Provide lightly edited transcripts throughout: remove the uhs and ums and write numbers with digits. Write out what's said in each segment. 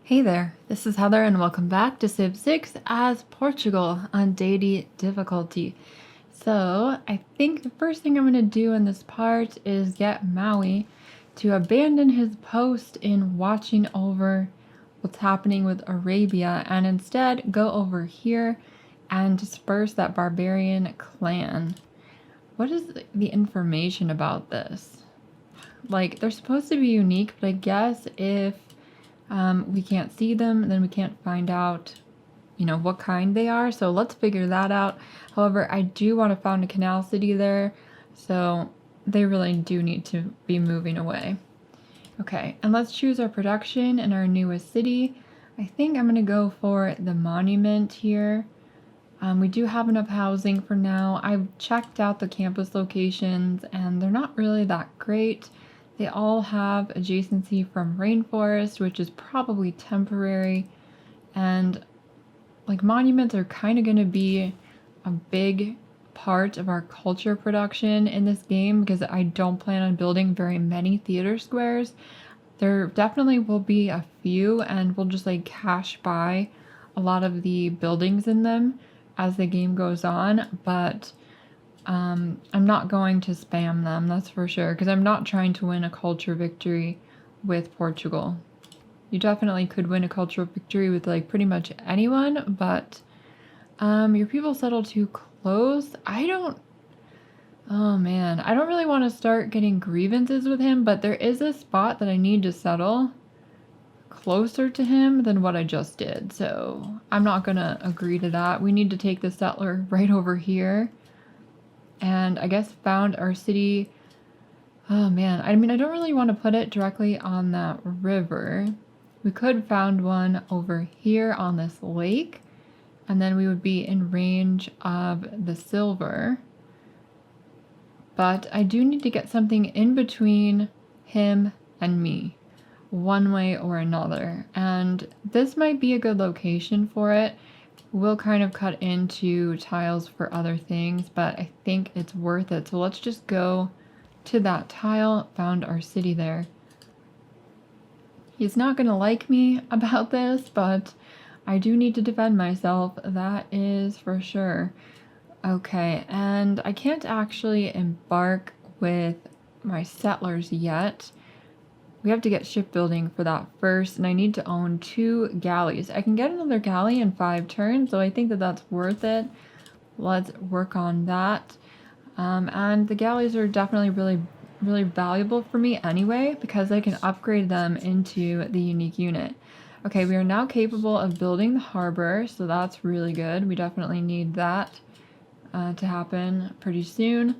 Hey there, this is Heather and welcome back to Civ 6 as Portugal on Deity difficulty. So, I think the first thing I'm going to do in this part is get Maui to abandon his post in watching over what's happening with Arabia and instead go over here and disperse that barbarian clan. What is the information about this? Like, they're supposed to be unique, but I guess if we can't see them, then we can't find out, what kind they are. So let's figure that out. However, I do want to found a canal city there, so they really do need to be moving away. Okay, and let's choose our production in our newest city. I think I'm going to go for the monument here. We do have enough housing for now. I've checked out the campus locations and they're not really that great. They all have adjacency from rainforest, which is probably temporary. And like monuments are kind of going to be a big part of our culture production in this game because I don't plan on building very many theater squares. There definitely will be a few and we'll just like cash by a lot of the buildings in them as the game goes on, but I'm not going to spam them, that's for sure, because I'm not trying to win a culture victory with Portugal. You definitely could win a cultural victory with like pretty much anyone, but your people settle too close. Oh man, I don't really want to start getting grievances with him, but there is a spot that I need to settle closer to him than what I just did, so I'm not gonna agree to that. We need to take the settler right over here. And I guess found our city. Oh man, I mean, I don't really want to put it directly on that river. We could found one over here on this lake, and then we would be in range of the silver. But I do need to get something in between him and me, one way or another. And this might be a good location for it. We'll kind of cut into tiles for other things, but I think it's worth it. So let's just go to that tile, found our city there. He's not going to like me about this, but I do need to defend myself, that is for sure. Okay, and I can't actually embark with my settlers yet. We have to get shipbuilding for that first, and I need to own 2 galleys. I can get another galley in 5 turns, so I think that that's worth it. Let's work on that. And the galleys are definitely really valuable for me anyway, because I can upgrade them into the unique unit. Okay, we are now capable of building the harbor, so that's really good. We definitely need that to happen pretty soon.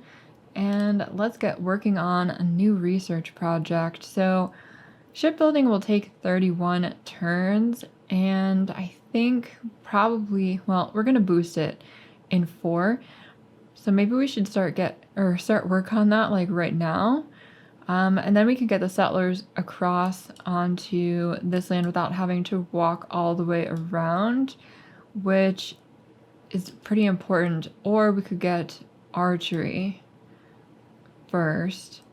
And let's get working on a new research project. So shipbuilding will take 31 turns, and I think probably, well, we're gonna boost it in 4. So maybe we should start work on that like right now. And then we can get the settlers across onto this land without having to walk all the way around, which is pretty important. Or we could get archery first.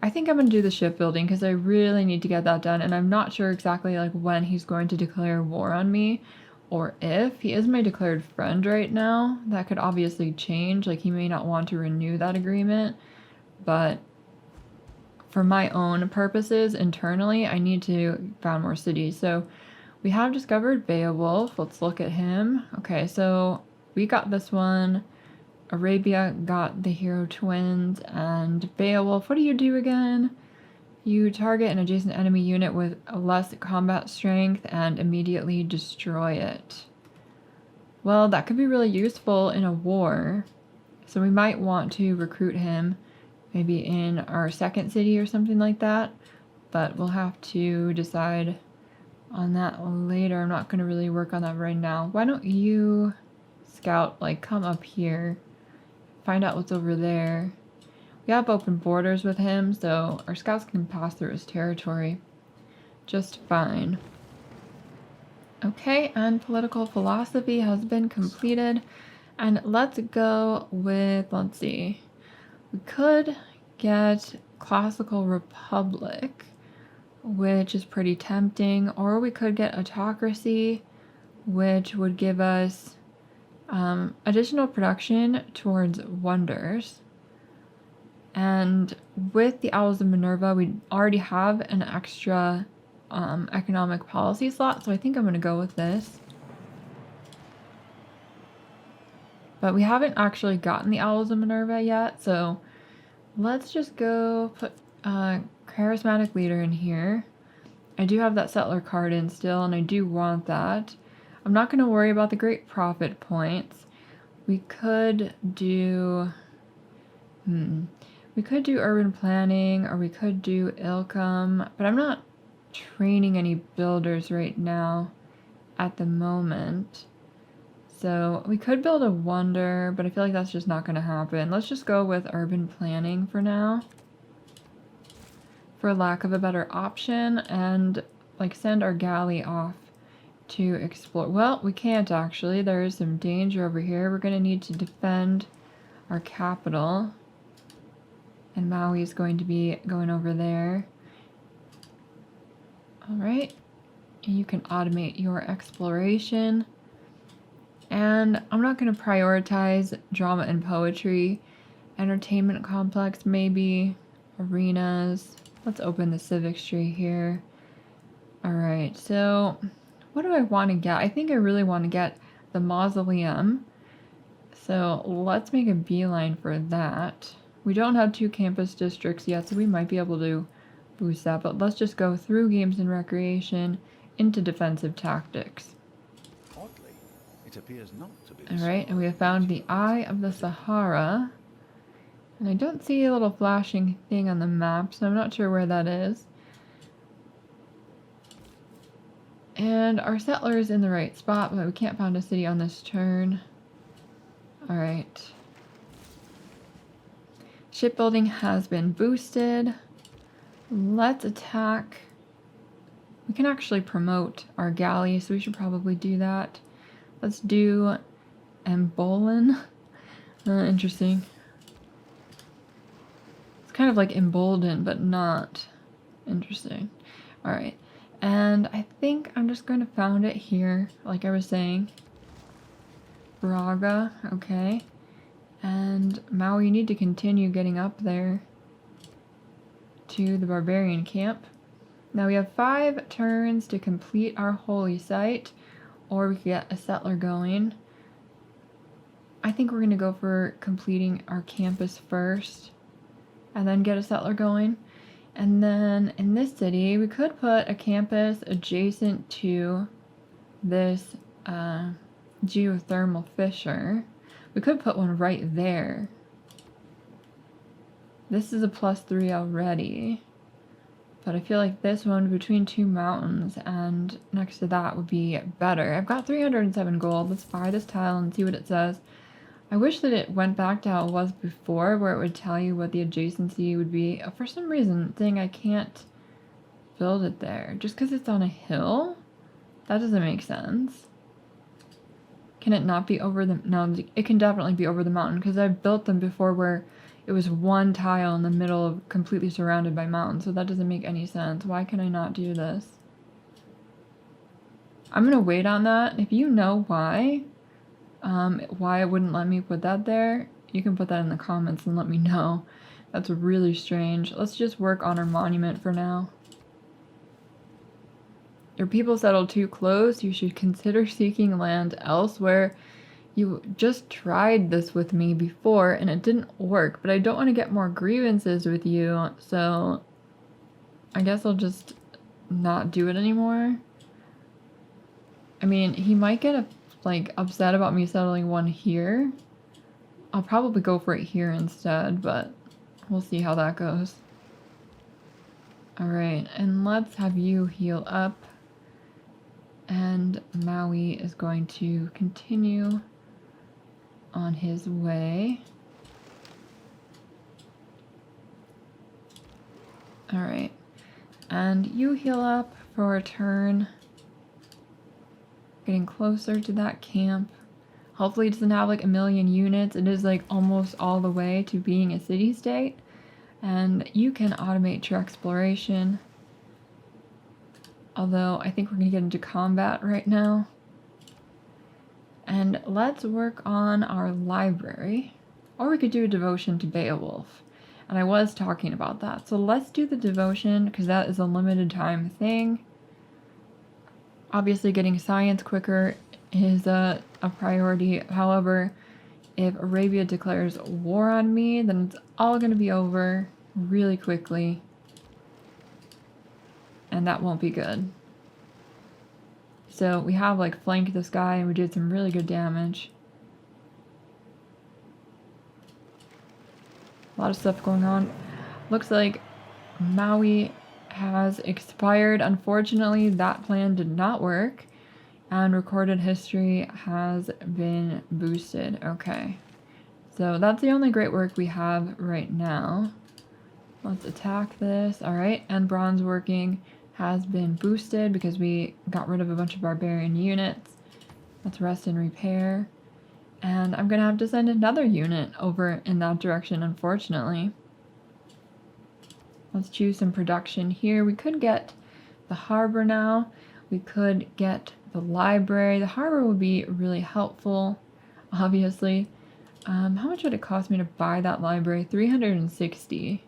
I think I'm going to do the shipbuilding because I really need to get that done, and I'm not sure exactly like when he's going to declare war on me, or if. He is my declared friend right now. That could obviously change, like he may not want to renew that agreement, but for my own purposes internally, I need to found more cities. So we have discovered Beowulf. Let's look at him. Okay, so we got this one. Arabia got the hero twins, and Beowulf, what do you do again? You target an adjacent enemy unit with less combat strength and immediately destroy it. Well, that could be really useful in a war, so we might want to recruit him maybe in our second city or something like that, but we'll have to decide on that later. I'm not going to really work on that right now. Why don't you scout, like come up here, find out what's over there. We have open borders with him, so our scouts can pass through his territory just fine. Okay, and political philosophy has been completed. And let's go with, let's see, we could get classical republic, which is pretty tempting, or we could get Autocracy, which would give us additional production towards wonders. And with the Owls of Minerva, we already have an extra economic policy slot, so I think I'm going to go with this. But we haven't actually gotten the Owls of Minerva yet, so let's just go put Charismatic Leader in here. I do have that Settler card in still, and I do want that. I'm not going to worry about the Great Profit points. We could do... We could do urban planning, or we could do Ilcom, but I'm not training any builders right now at the moment. So we could build a wonder, but I feel like that's just not going to happen. Let's just go with urban planning for now, for lack of a better option, and like send our galley off to explore. Well, we can't actually. There is some danger over here. We're going to need to defend our capital. And Maui is going to be going over there. Alright. You can automate your exploration. And I'm not going to prioritize drama and poetry. Entertainment complex, maybe. Arenas. Let's open the civics tree here. Alright, so what do I want to get? I think I really want to get the Mausoleum. So let's make a beeline for that. We don't have 2 campus districts yet, so we might be able to boost that, but let's just go through games and recreation into defensive tactics. Oddly, it appears not to be. Alright, and we have found the Eye of the Sahara. And I don't see a little flashing thing on the map, so I'm not sure where that is. And our settler is in the right spot, but we can't found a city on this turn. Alright. Shipbuilding has been boosted. Let's attack. We can actually promote our galley, so we should probably do that. Let's do Embolden. Interesting. It's kind of like embolden, but not. Interesting. Alright. And I think I'm just going to found it here, like I was saying. Braga, okay. And Maui, you need to continue getting up there to the barbarian camp. Now we have 5 turns to complete our holy site, or we could get a settler going. I think we're going to go for completing our campus first, and then get a settler going. And then in this city, we could put a campus adjacent to this geothermal fissure. We could put one right there. This is a +3 already. But I feel like this one between 2 mountains and next to that would be better. I've got 307 gold. Let's buy this tile and see what it says. I wish that it went back to how it was before, where it would tell you what the adjacency would be. For some reason, it's saying I can't build it there. Just because it's on a hill? That doesn't make sense. Can it not be over the... No, it can definitely be over the mountain, because I've built them before where it was one tile in the middle of completely surrounded by mountains, so that doesn't make any sense. Why can I not do this? I'm going to wait on that. If you know why it wouldn't let me put that there, you can put that in the comments and let me know. That's really strange. Let's just work on our monument for now. Your people settled too close. You should consider seeking land elsewhere. You just tried this with me before and it didn't work, but I don't want to get more grievances with you, so I guess I'll just not do it anymore. I mean, he might get upset about me settling one here. I'll probably go for it here instead, but we'll see how that goes. Alright, and let's have you heal up. And Maui is going to continue on his way. Alright, and you heal up for a turn. Getting closer to that camp. Hopefully it doesn't have like 1,000,000 units. It is like almost all the way to being a city-state. And you can automate your exploration. Although I think we're gonna get into combat right now. And let's work on our library. Or we could do a devotion to Beowulf. And I was talking about that. So let's do the devotion because that is a limited time thing. Obviously getting science quicker is a priority. However, if Arabia declares war on me, then it's all going to be over really quickly. And that won't be good. So we have like flanked this guy and we did some really good damage. A lot of stuff going on. Looks like Maui has expired. Unfortunately, that plan did not work. And recorded history has been boosted. Okay. So that's the only great work we have right now. Let's attack this. Alright, and bronze working has been boosted because we got rid of a bunch of barbarian units. Let's rest and repair. And I'm gonna have to send another unit over in that direction, unfortunately. Let's choose some production here. We could get the harbor now. We could get the library. The harbor would be really helpful, obviously. How much would it cost me to buy that library? 360.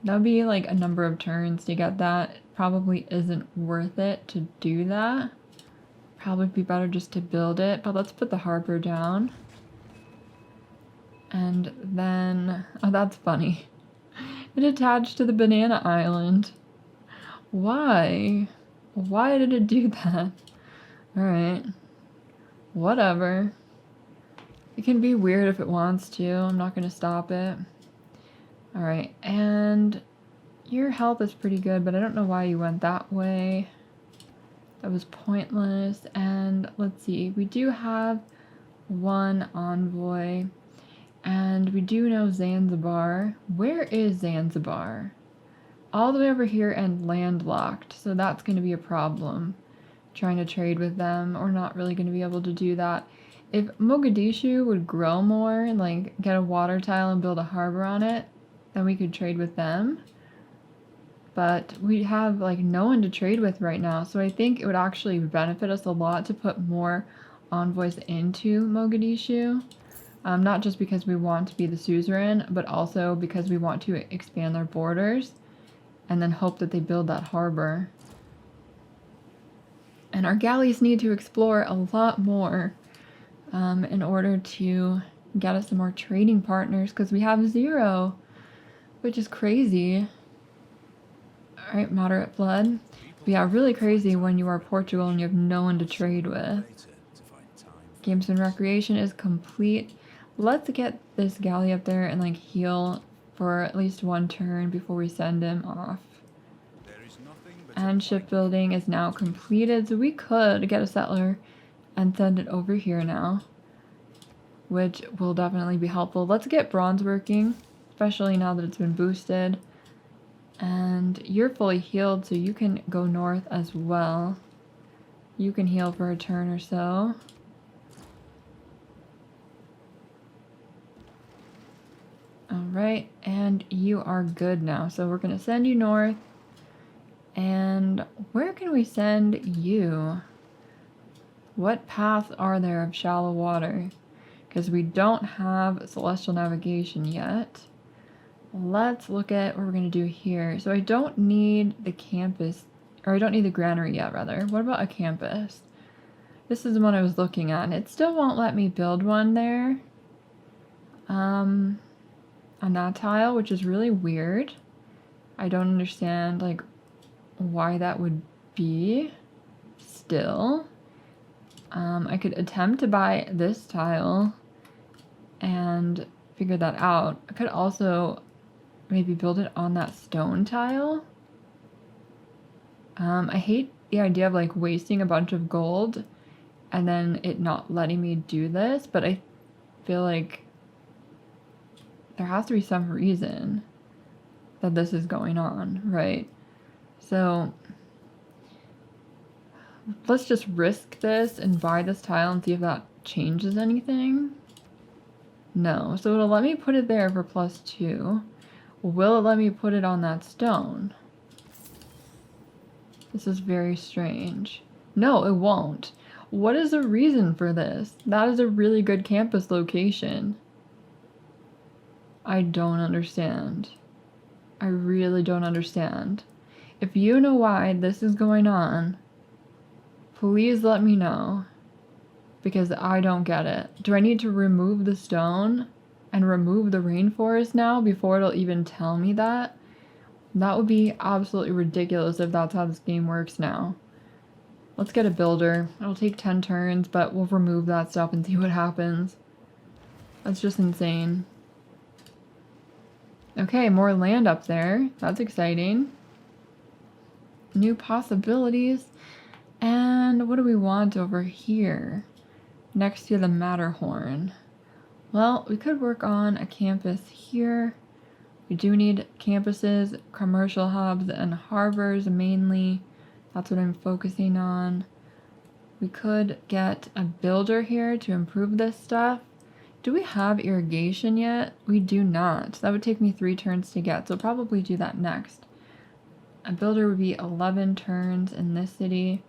That would be like a number of turns to get that. It probably isn't worth it to do that. Probably be better just to build it, but let's put the harbor down. And then, oh, that's funny. It attached to the banana island. Why? Why did it do that? Alright. Whatever. It can be weird if it wants to. I'm not going to stop it. Alright, and your health is pretty good, but I don't know why you went that way. That was pointless. And let's see, we do have one envoy. And we do know Zanzibar. Where is Zanzibar? All the way over here and landlocked, so that's going to be a problem. Trying to trade with them, or not really going to be able to do that. If Mogadishu would grow more and like get a water tile and build a harbor on it, then we could trade with them. But we have like no one to trade with right now, so I think it would actually benefit us a lot to put more envoys into Mogadishu. Not just because we want to be the suzerain, but also because we want to expand their borders and then hope that they build that harbor. And our galleys need to explore a lot more in order to get us some more trading partners because we have 0, which is crazy. Alright, moderate blood. But yeah, really crazy when you are Portugal and you have no one to trade with. Games and recreation is complete. Let's get this galley up there and like heal for at least one turn before we send him off. And shipbuilding is now completed, so we could get a settler and send it over here now, which will definitely be helpful. Let's get bronze working, especially now that it's been boosted. And you're fully healed, so you can go north as well. You can heal for a turn or so. Alright, and you are good now. So we're going to send you north. And where can we send you? What paths are there of shallow water? Because we don't have celestial navigation yet. Let's look at what we're going to do here. So I don't need the campus, or I don't need the granary yet, rather. What about a campus? This is the one I was looking at, and it still won't let me build one there. On that tile, which is really weird. I don't understand, like, why that would be still. I could attempt to buy this tile and figure that out. I could also maybe build it on that stone tile. I hate the idea of like wasting a bunch of gold and then it not letting me do this, but I feel like there has to be some reason that this is going on, right? So let's just risk this and buy this tile and see if that changes anything. No, so it'll let me put it there for +2. Will it let me put it on that stone? This is very strange. No, it won't. What is the reason for this? That is a really good campus location. I don't understand. I really don't understand. If you know why this is going on, please let me know. Because I don't get it. Do I need to remove the stone and remove the rainforest now before it'll even tell me that? That would be absolutely ridiculous if that's how this game works now. Let's get a builder. It'll take 10 turns, but we'll remove that stuff and see what happens. That's just insane. Okay, more land up there. That's exciting. New possibilities. And what do we want over here? Next to the Matterhorn. Well, we could work on a campus here. We do need campuses, commercial hubs, and harbors mainly. That's what I'm focusing on. We could get a builder here to improve this stuff. Do we have irrigation yet? We do not. That would take me 3 turns to get, so I'll probably do that next. A builder would be 11 turns in this city,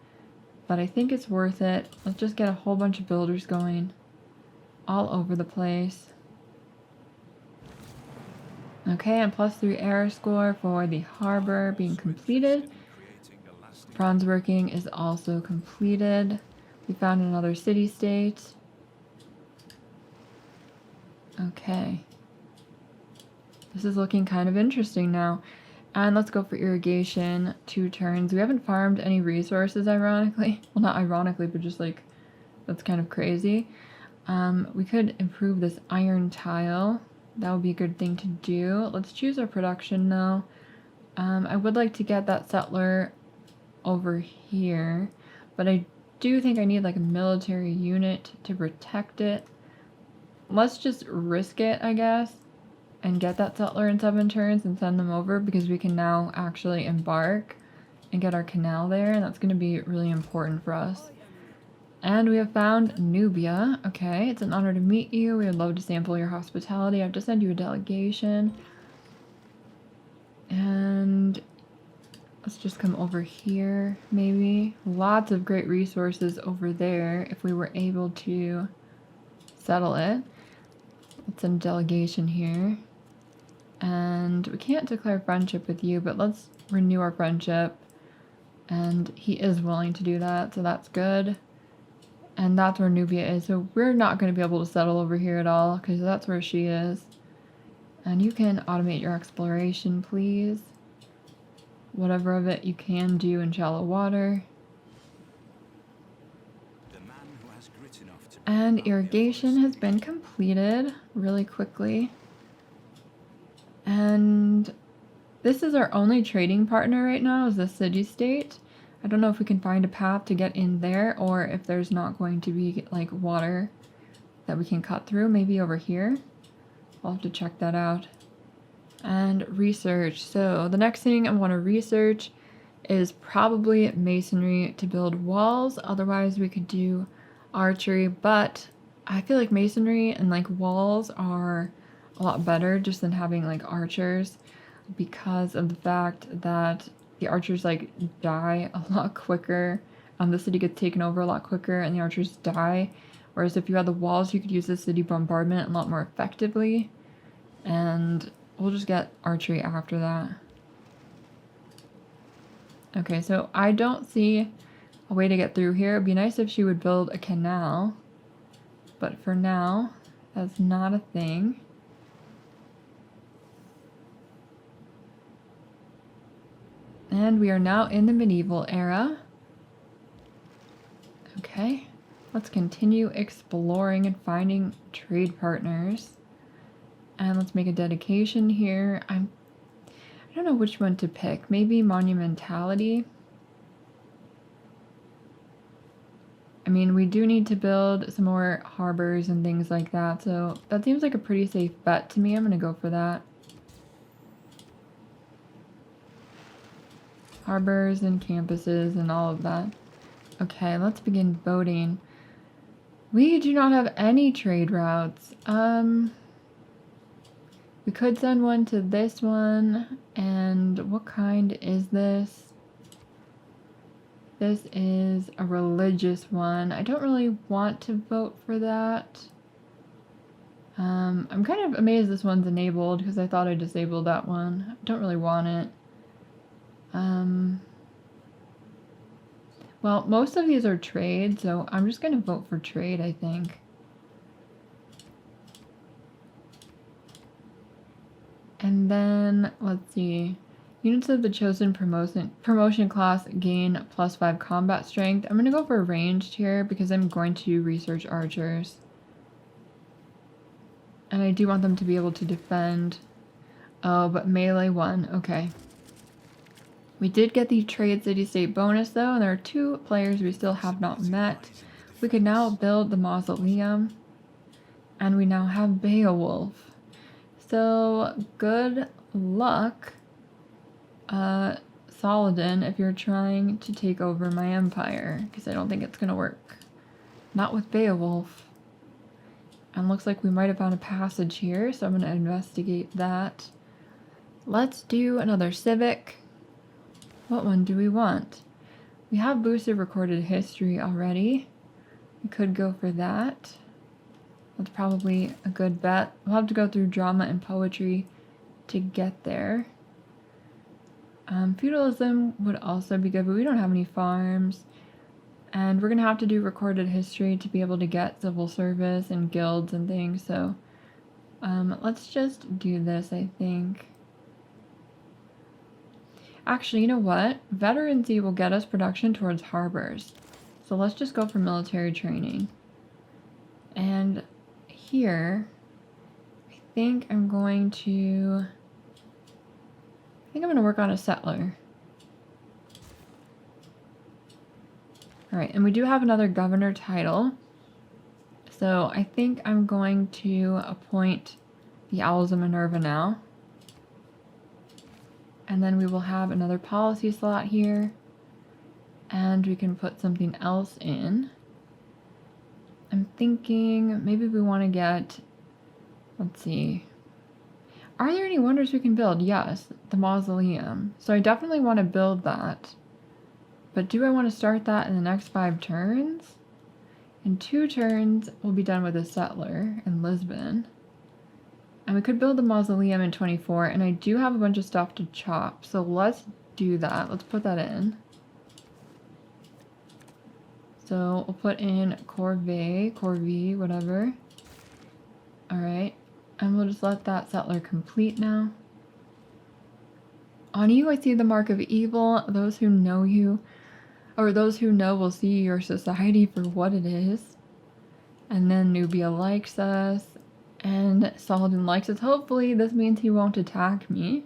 but I think it's worth it. Let's just get a whole bunch of builders going all over the place. Okay, and +3 error score for the harbor being completed. Bronze working is also completed. We found another city-state. Okay. This is looking kind of interesting now. And let's go for irrigation. 2 turns. We haven't farmed any resources, ironically. Well, not ironically, but just like, that's kind of crazy. We could improve this iron tile. That would be a good thing to do. Let's choose our production though. I would like to get that settler over here, but I do think I need like a military unit to protect it. Let's just risk it, I guess, and get that settler in 7 turns and send them over, because we can now actually embark and get our canal there, and that's going to be really important for us. And we have found Nubia. Okay, it's an honor to meet you. We would love to sample your hospitality. I have to send you a delegation. And let's just come over here, maybe. Lots of great resources over there if we were able to settle it. Let's send a delegation here. And we can't declare friendship with you, but let's renew our friendship. And he is willing to do that, so that's good. And that's where Nubia is, so we're not going to be able to settle over here at all, because that's where she is. And you can automate your exploration, please. Whatever of it you can do in shallow water. And irrigation has been completed really quickly. And this is our only trading partner right now, is the city-state. I don't know if we can find a path to get in there, or if there's not going to be like water that we can cut through. Maybe over here. I'll have to check that out. And research. So the next thing I want to research is probably masonry to build walls. Otherwise we could do archery, but I feel like masonry and like walls are a lot better just than having like archers, because of the fact that the archers like die a lot quicker. The city gets taken over a lot quicker and the archers die. Whereas if you had the walls, you could use the city bombardment a lot more effectively. And we'll just get archery after that. Okay, so I don't see a way to get through here. It'd be nice if she would build a canal. But for now, that's not a thing. And we are now in the medieval era. Okay, let's continue exploring and finding trade partners. And let's make a dedication here. I don't know which one to pick. Maybe monumentality. I mean, we do need to build some more harbors and things like that, so that seems like a pretty safe bet to me. I'm gonna go for that. Harbors and campuses and all of that. Okay, let's begin voting. We do not have any trade routes. We could send one to this one. And what kind is this? This is a religious one. I don't really want to vote for that. I'm kind of amazed this one's enabled because I thought I disabled that one. I don't really want it. Well, most of these are trade, so I'm just going to vote for trade, I think. And then, let's see. Units of the chosen promotion class gain +5 combat strength. I'm going to go for ranged here because I'm going to research archers. And I do want them to be able to defend. Oh, but melee 1. Okay. We did get the trade city-state bonus though, and there are 2 players we still have not met. We can now build the Mausoleum. And we now have Beowulf. So, good luck, Saladin, if you're trying to take over my empire, because I don't think it's going to work. Not with Beowulf. And looks like we might have found a passage here, so I'm going to investigate that. Let's do another civic. What one do we want? We have boosted recorded history already. We could go for that. That's probably a good bet. We'll have to go through drama and poetry to get there. Feudalism would also be good, but we don't have any farms. And we're going to have to do recorded history to be able to get civil service and guilds and things. So let's just do this, I think. Actually, you know what? Veterancy will get us production towards harbors. So let's just go for military training. And here, I think I'm going to work on a settler. Alright, and we do have another governor title. So I think I'm going to appoint the Owls of Minerva now. And then we will have another policy slot here. And we can put something else in. I'm thinking maybe we want to get, let's see. Are there any wonders we can build? Yes, the Mausoleum. So I definitely want to build that. But do I want to start that in the next 5 turns? In 2 turns, we'll be done with a settler in Lisbon. And we could build the Mausoleum in 24, and I do have a bunch of stuff to chop. So let's do that. Let's put that in. So we'll put in Corvée, whatever. Alright. And we'll just let that settler complete now. On you, I see the mark of evil. Those who know you, or those who know will see your society for what it is. And then Nubia likes us. And Saladin likes us. Hopefully this means he won't attack me.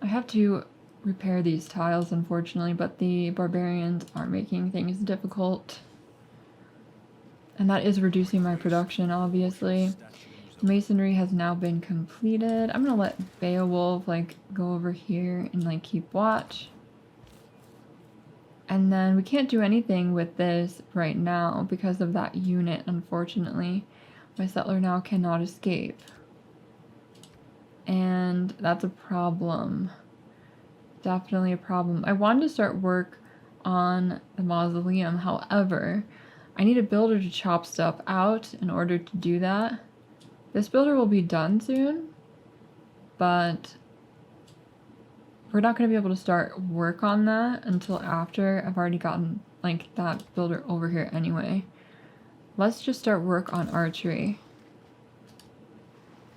I have to repair these tiles, unfortunately, but the barbarians are making things difficult. And that is reducing my production, obviously. Masonry has now been completed. I'm gonna let Beowulf, go over here and, keep watch. And then we can't do anything with this right now because of that unit, unfortunately. My settler now cannot escape. And that's a problem. Definitely a problem. I wanted to start work on the Mausoleum, however, I need a builder to chop stuff out in order to do that. This builder will be done soon, but we're not going to be able to start work on that until after I've already gotten that builder over here anyway. Let's just start work on archery.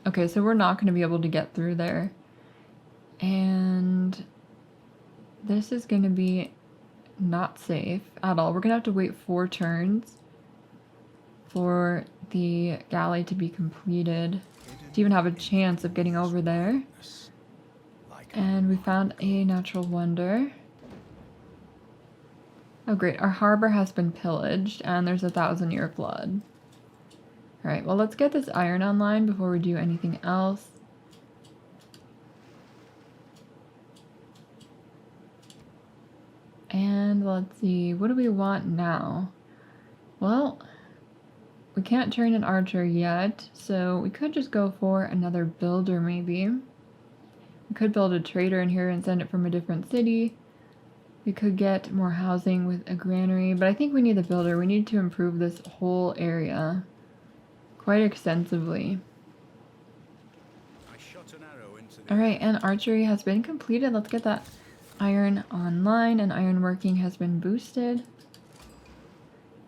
Okay, so we're not going to be able to get through there. And this is going to be not safe at all. We're going to have to wait 4 turns for the galley to be completed to even have a chance of getting over there. And we found a natural wonder. Oh great, our harbor has been pillaged and there's a 1,000-year flood. Alright, well let's get this iron online before we do anything else. And let's see, what do we want now? Well, we can't train an archer yet, so we could just go for another builder maybe. We could build a trader in here and send it from a different city. We could get more housing with a granary, but I think we need the builder. We need to improve this whole area quite extensively. I shot an arrow into the Alright, and archery has been completed. Let's get that iron online, and iron working has been boosted.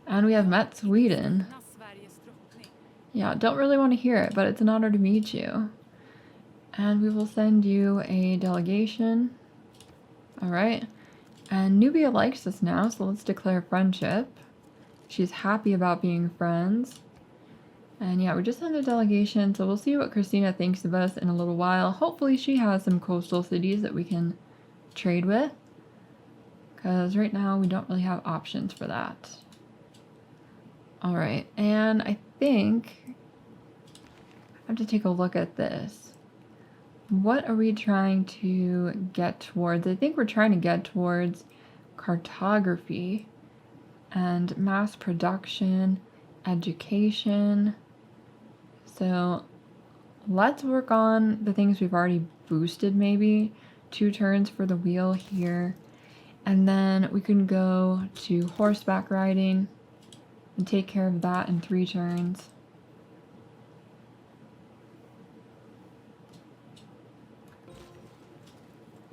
And we have met Sweden. Yeah, don't really want to hear it, but it's an honor to meet you. And we will send you a delegation. Alright. And Nubia likes us now, so let's declare friendship. She's happy about being friends. And yeah, we just sent a delegation, so we'll see what Christina thinks of us in a little while. Hopefully she has some coastal cities that we can trade with. Because right now we don't really have options for that. Alright, and I think I have to take a look at this. What are we trying to get towards? I think we're trying to get towards cartography and mass production, education. So let's work on the things we've already boosted, maybe 2 turns for the wheel here. And then we can go to horseback riding and take care of that in 3 turns.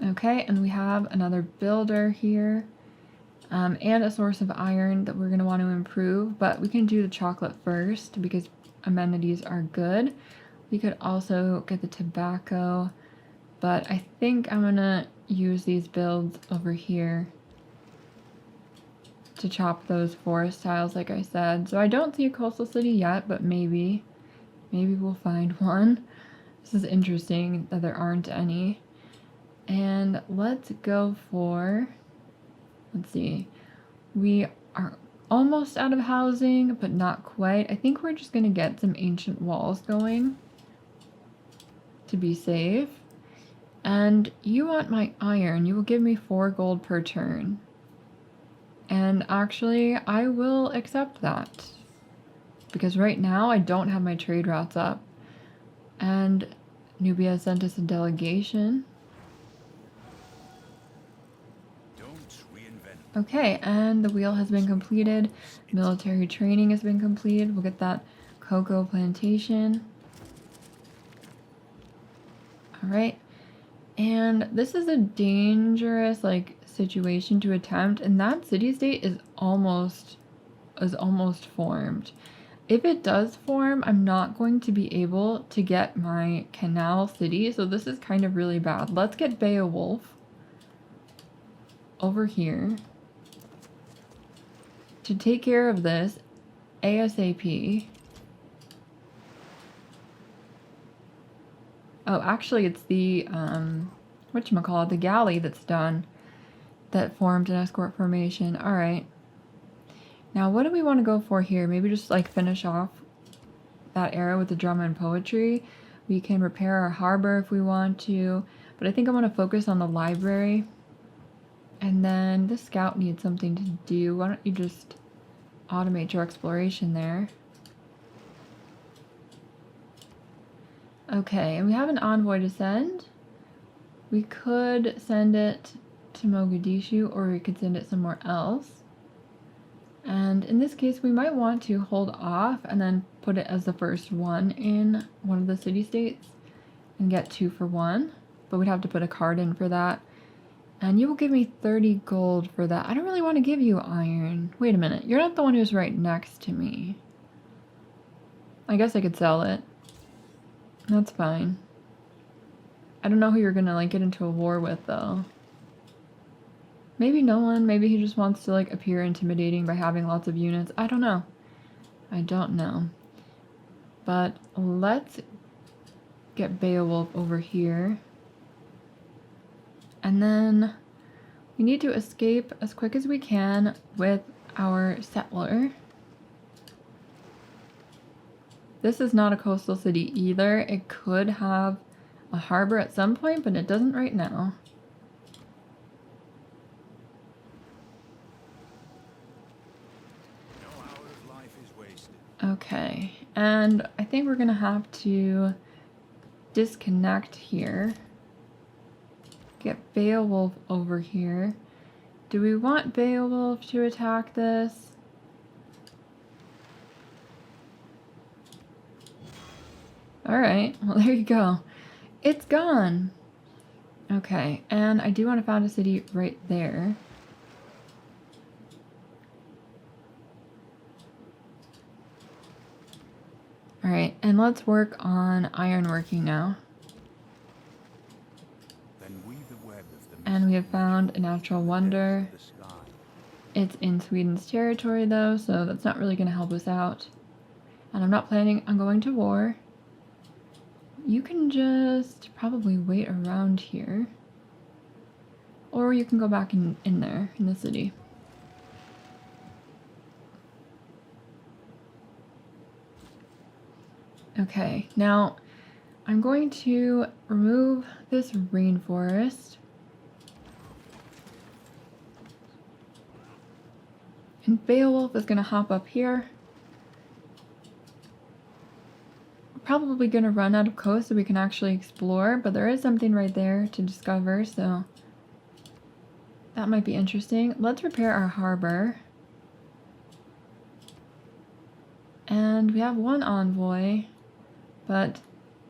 Okay, and we have another builder here, and a source of iron that we're going to want to improve, but we can do the chocolate first because amenities are good. We could also get the tobacco, but I think I'm going to use these builds over here to chop those forest tiles, like I said. So I don't see a coastal city yet, but maybe we'll find one. This is interesting that there aren't any. And let's go for, let's see, we are almost out of housing, but not quite. I think we're just going to get some ancient walls going to be safe. And you want my iron. You will give me 4 gold per turn. And actually, I will accept that. Because right now, I don't have my trade routes up. And Nubia sent us a delegation. Okay, and the wheel has been completed. Military training has been completed. We'll get that cocoa plantation. Alright. And this is a dangerous, situation to attempt, and that city-state is almost formed. If it does form, I'm not going to be able to get my canal city, so this is kind of really bad. Let's get Beowulf over here to take care of this ASAP. Oh, actually it's the, whatchamacallit, the galley that's done, that formed an escort formation. Alright. Now what do we want to go for here? Maybe just finish off that area with the drama and poetry. We can repair our harbor if we want to, but I think I want to focus on the library. And then the scout needs something to do. Why don't you just automate your exploration there? Okay, and we have an envoy to send. We could send it to Mogadishu, or we could send it somewhere else. And in this case, we might want to hold off and then put it as the first one in one of the city-states and get 2 for 1. But we'd have to put a card in for that. And you will give me 30 gold for that. I don't really want to give you iron. Wait a minute. You're not the one who's right next to me. I guess I could sell it. That's fine. I don't know who you're gonna get into a war with though. Maybe no one. Maybe he just wants to appear intimidating by having lots of units. I don't know. I don't know. But let's get Beowulf over here. And then we need to escape as quick as we can with our settler. This is not a coastal city either. It could have a harbor at some point, but it doesn't right now. No hour of life is wasted. Okay, and I think we're gonna have to disconnect here. Get Beowulf over here. Do we want Beowulf to attack this? Alright, well there you go. It's gone! Okay, and I do want to found a city right there. Alright, and let's work on ironworking now. Then weave the web of the And we have found a natural wonder. the sky. It's in Sweden's territory though, so that's not really going to help us out. And I'm not planning on going to war. You can just probably wait around here. Or you can go back in there, in the city. Okay, now I'm going to remove this rainforest. And Beowulf is going to hop up here. Probably going to run out of coast so we can actually explore, but there is something right there to discover, so that might be interesting. Let's repair our harbor. And we have one envoy, but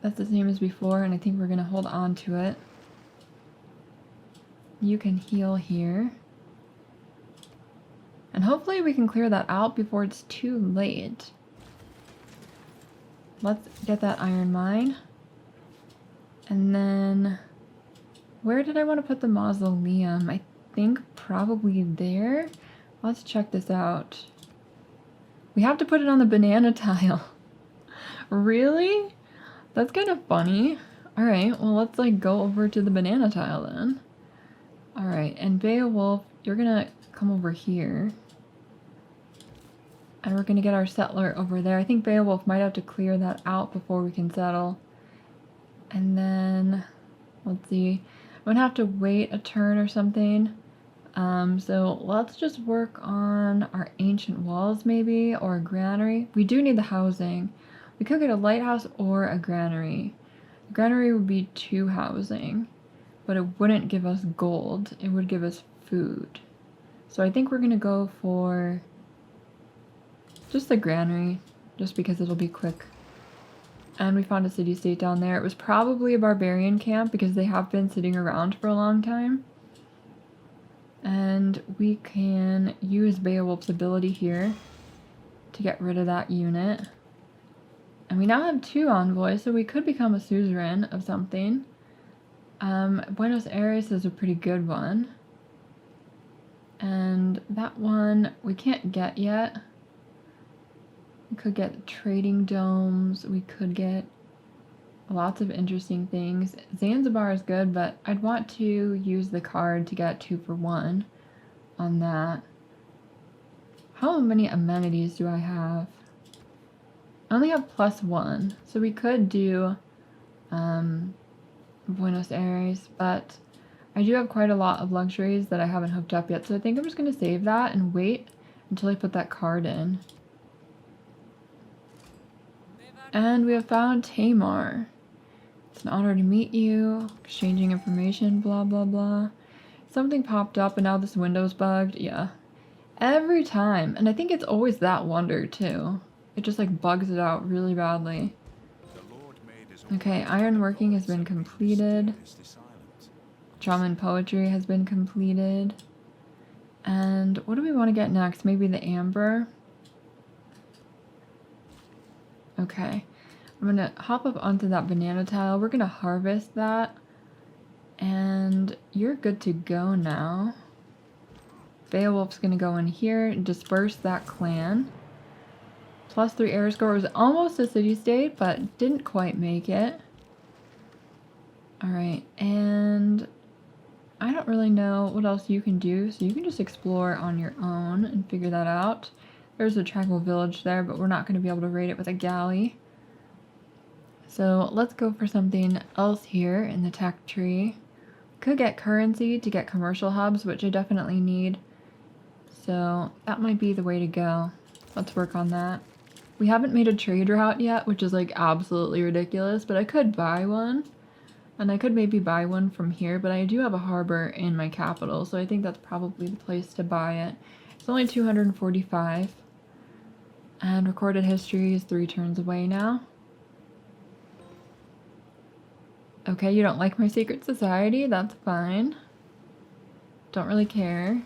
that's the same as before, and I think we're going to hold on to it. You can heal here. And hopefully we can clear that out before it's too late. Let's get that iron mine. And then, where did I want to put the mausoleum? I think probably there. Let's check this out. We have to put it on the banana tile. Really? That's kind of funny. Alright, well let's like go over to the banana tile then. Alright, and Beowulf, you're gonna come over here. And we're gonna get our settler over there. I think Beowulf might have to clear that out before we can settle. And then, let's see. I'm gonna have to wait a turn or something. So let's just work on our ancient walls maybe, or a granary. We do need the housing. We could get a lighthouse or a granary. A granary would be 2 housing, but it wouldn't give us gold. It would give us food. So I think we're gonna go for just the granary, just because it'll be quick. And we found a city-state down there. It was probably a barbarian camp because they have been sitting around for a long time. And we can use Beowulf's ability here to get rid of that unit. And we now have 2 envoys, so we could become a suzerain of something. Buenos Aires is a pretty good one. And that one we can't get yet. We could get trading domes, we could get lots of interesting things. Zanzibar is good, but I'd want to use the card to get 2 for 1 on that. How many amenities do I have? I only have +1, so we could do Buenos Aires, but I do have quite a lot of luxuries that I haven't hooked up yet, so I think I'm just going to save that and wait until I put that card in. And we have found Tamar. It's an honor to meet you. Exchanging information, blah, blah, blah. Something popped up and now this window's bugged. Yeah. Every time. And I think it's always that wonder, too. It just, like, bugs it out really badly. Okay, ironworking has been completed. Drama and poetry has been completed. And what do we want to get next? Maybe the amber? Okay, I'm gonna hop up onto that banana tile. We're gonna harvest that. And you're good to go now. Beowulf's gonna go in here and disperse that clan. +3 air score was almost a city-state, but didn't quite make it. Alright, and I don't really know what else you can do, so you can just explore on your own and figure that out. There's a tribal village there, but we're not going to be able to raid it with a galley. So let's go for something else here in the tech tree. Could get currency to get commercial hubs, which I definitely need. So that might be the way to go. Let's work on that. We haven't made a trade route yet, which is like absolutely ridiculous, but I could buy one. And I could maybe buy one from here, but I do have a harbor in my capital, so I think that's probably the place to buy it. It's only 245. And recorded history is 3 turns away now. Okay, you don't like my secret society? That's fine. Don't really care.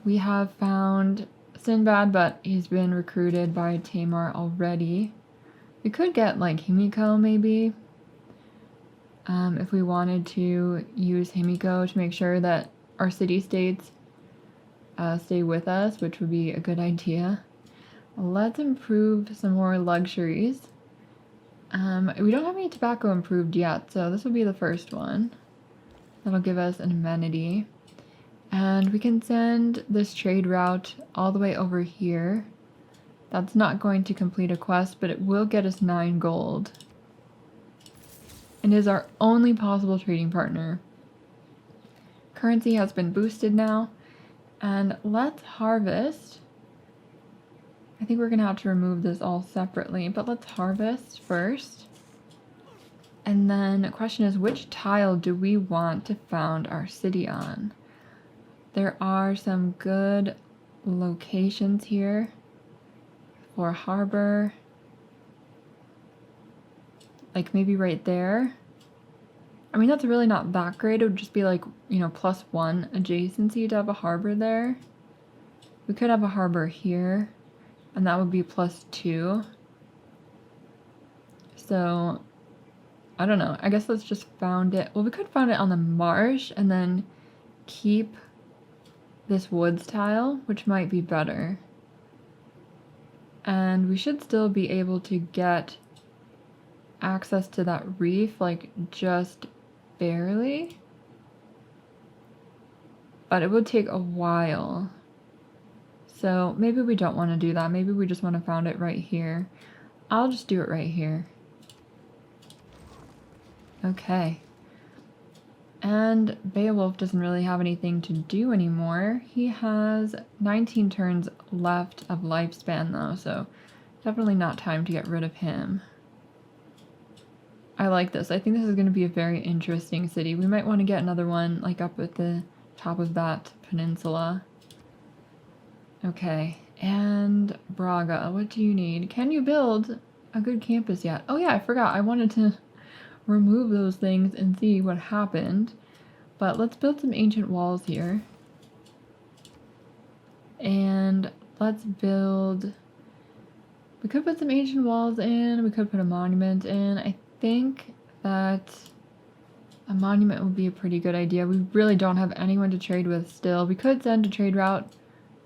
We have found Sinbad, but he's been recruited by Tamar already. We could get like Himiko maybe. If we wanted to use Himiko to make sure that our city-states stay with us, which would be a good idea. Let's improve some more luxuries. We don't have any tobacco improved yet, so this will be the first one. That'll give us an amenity. And we can send this trade route all the way over here. That's not going to complete a quest, but it will get us 9 gold. And is our only possible trading partner. Currency has been boosted now. And let's harvest. I think we're going to have to remove this all separately, but let's harvest first. And then the question is, which tile do we want to found our city on? There are some good locations here for harbor. Like maybe right there. I mean, that's really not that great. It would just be like, you know, +1 adjacency to have a harbor there. We could have a harbor here, and that would be +2. So, I don't know. I guess let's just found it. Well, we could found it on the marsh and then keep this woods tile, which might be better. And we should still be able to get access to that reef, like just barely. But it would take a while. So maybe we don't want to do that. Maybe we just want to found it right here. I'll just do it right here. Okay. And Beowulf doesn't really have anything to do anymore. He has 19 turns left of lifespan though, so definitely not time to get rid of him. I like this. I think this is going to be a very interesting city. We might want to get another one like up at the top of that peninsula. Okay, and Braga, what do you need? Can you build a good campus yet? Oh yeah, I forgot. I wanted to remove those things and see what happened. But let's build some ancient walls here. And let's build... We could put some ancient walls in. We could put a monument in. I think that a monument would be a pretty good idea. We really don't have anyone to trade with still. We could send a trade route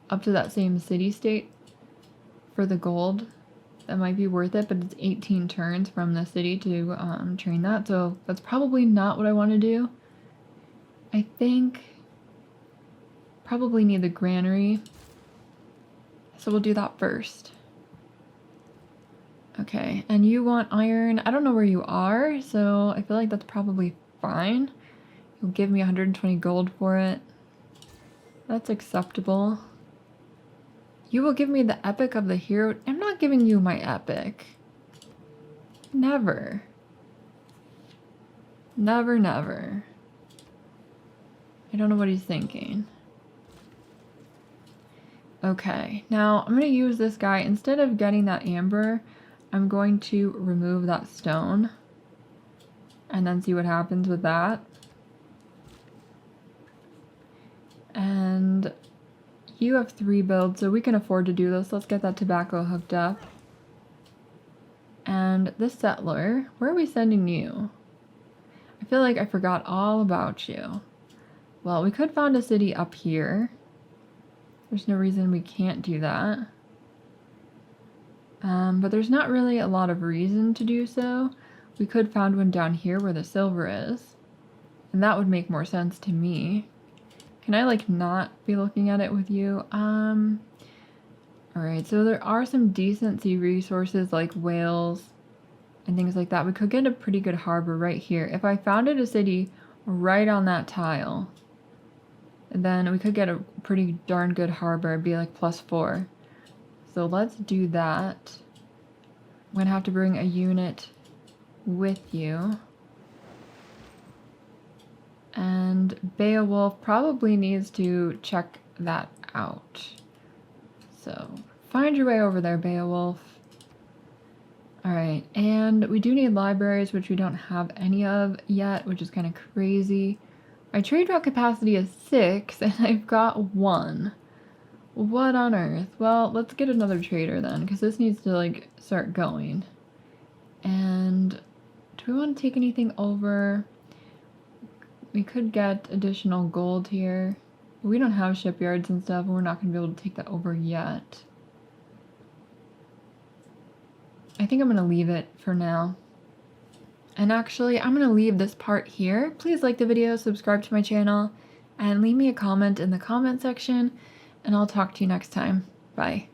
up to that same city-state for the gold. That might be worth it, but it's 18 turns from the city to train that, so that's probably not what I want to do. I think probably need the granary, so we'll do that first. Okay, and you want iron. I don't know where you are, so I feel like that's probably fine. You'll give me 120 gold for it. That's acceptable. You will give me the epic of the hero. I'm not giving you my epic. Never. Never, never. I don't know what he's thinking. Okay, now I'm going to use this guy. Instead of getting that amber, I'm going to remove that stone. And then see what happens with that. And... you have 3 builds, so we can afford to do this. Let's get that tobacco hooked up. And this settler, where are we sending you? I feel like I forgot all about you. Well, we could found a city up here. There's no reason we can't do that. But there's not really a lot of reason to do so. We could found one down here where the silver is. And that would make more sense to me. Can I, like, not be looking at it with you? Alright, so there are some decent sea resources like whales and things like that. We could get a pretty good harbor right here. If I founded a city right on that tile, then we could get a pretty darn good harbor. It'd be like +4. So let's do that. I'm gonna have to bring a unit with you. And Beowulf probably needs to check that out. So find your way over there, Beowulf. Alright, and we do need libraries, which we don't have any of yet, which is kind of crazy. My trade route capacity is 6, and I've got 1. What on earth? Well, let's get another trader then, because this needs to, like, start going. And do we want to take anything over? We could get additional gold here. We don't have shipyards and stuff, and we're not going to be able to take that over yet. I think I'm going to leave it for now. And actually, I'm going to leave this part here. Please like the video, subscribe to my channel, and leave me a comment in the comment section, and I'll talk to you next time. Bye.